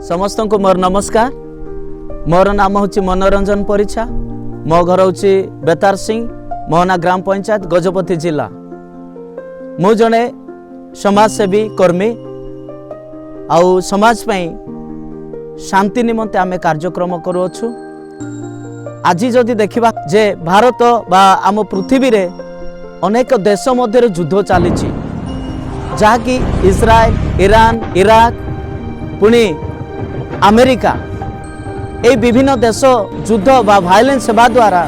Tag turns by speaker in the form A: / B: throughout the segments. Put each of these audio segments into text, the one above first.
A: समस्त को मोर नमस्कार। मोर नाम हूँ मनोरंजन परिछा। मो घर हूँ बेतार सिंह मोहना ग्राम पंचायत गजपति जिला। मु जड़े समाजसेवी कर्मी आउ समाज शांति निमंते आमे कार्यक्रम करुअछु। आज जदि देखिबा जे भारत बा आम पृथ्वी रे अनेक देश मध्य युद्ध चली जहाँकि इस्राएल, ईरान, इराक, पुणी अमेरिका ए विभिन्न देश युद्ध बा भाइलेंस सेवा द्वारा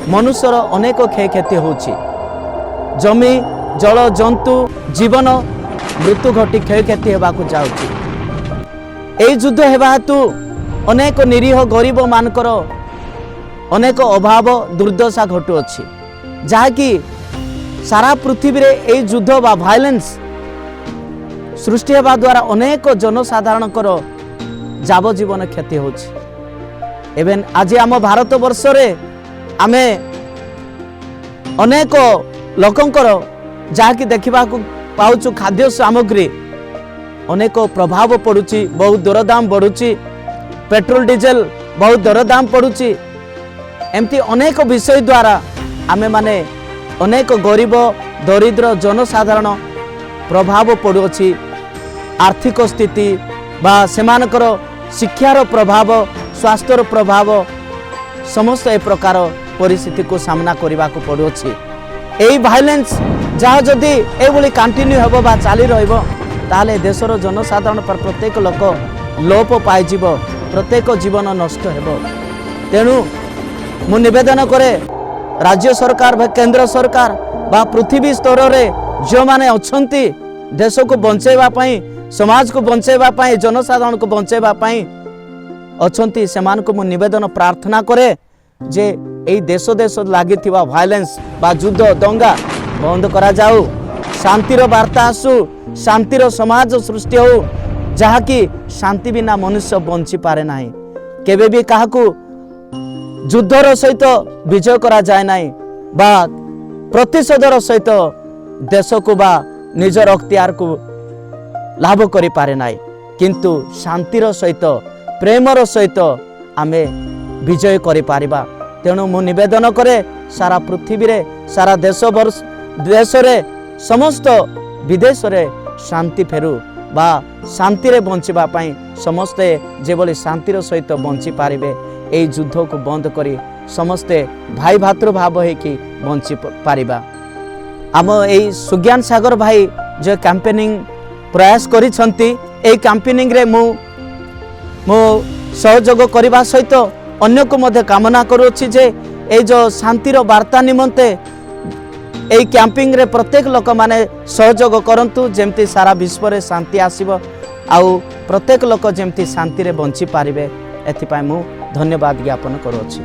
A: मनुष्यर अनेक क्षयक्षति होछि। जमी जल जंतु जीवन मृत्यु घटी क्षयक्षति होबाकु जाउछि। ए युद्ध हेबा हेतु अनेक निरीह गरीब मानकर अनेक अभाव दुर्दशा घटुअछि जहाँकि सारा पृथ्वी रे ए युद्ध बा भाइलेंस सृष्टि हेबा द्वारा अनेक जनसाधारणकर जावजीवन क्षति होछि। एवं आज आम भारत वर्ष रे आमे अनेक लोकंकर जहाँकि देखा पाउछु खाद्य सामग्री अनेक प्रभाव पड़ुछि। बहुत दरदाम बढ़ुछि। पेट्रोल डीजेल बहुत दरदाम पड़ुछि। एमती अनेक विषय द्वारा आमे माने अनेक गरीब दरिद्र जनसाधारण प्रभाव पड़ुछि। आर्थिक स्थिति बा सेमानकर शिक्षार प्रभाव स्वास्थ्यर प्रभाव समस्त ए प्रकार परिस्थिति को सामना करने को पड़ुछि। यही भाइलेंस जहाँ जदि एभली कंटिन्यू हेबो बा चाली रहिबो ताले देशर जनसाधारण पर प्रत्येक लोक लोप पाइजिब, प्रत्येक जीवन नष्ट हेबो। तेणु मु निवेदन करे राज्य सरकार बा केंद्र सरकार बा पृथ्वी स्तर रे जो माने अछंती देश को बंचेबा पई, समाज को बंचेबा पई, जनसाधारण को बंचेबा पई अछंती सेमान को मु निवेदन प्रार्थना करे जे एई देश देश लागिथिबा भाइलेंस बा युद्ध दंगा बंद करा जाऊ। शांतिर वार्ता आसु, शांतिर समाज सृष्टि हो जहाँ कि शांति बिना मनुष्य बंची पारे नाही। केबे भी काहाकू युद्धर सहित विजय करा जाए नाही बा प्रतिशोधर सहित देश को बा निजर अख्तियार को लाभ करि पारे नाही। किंतु शांतिर सहित प्रेमर सहित आमे विजय करि पारिबा। तेणु मु निवेदन करे सारा पृथ्वी रे सारा देश रे समस्त विदेश रे शांति फेरु बा शांति रे बंचिबा पई समस्ते जेबली शांतिर सहित बंची पारिबे। ए युद्ध को बंद करी समस्ते भाई भातृभाव होइकि बंची पारिबा। आम ए सुज्ञान सागर भाई जो कैंपेनिंग प्रयास करिसंती ए कैंपेनिंग रे मु सहयोग करने सहित अन्य को मध्य कामना करुछि जे ए जो शांतिर वार्ता निमंते ए कैंपिंग रे प्रत्येक लोक माने सहयोग करंतु जेमती सारा विश्व रे शांति आसीबो आउ प्रत्येक लोक जेमती शांति रे बंची पारिबे। एथिपाई मु धन्यवाद ज्ञापन करुछि।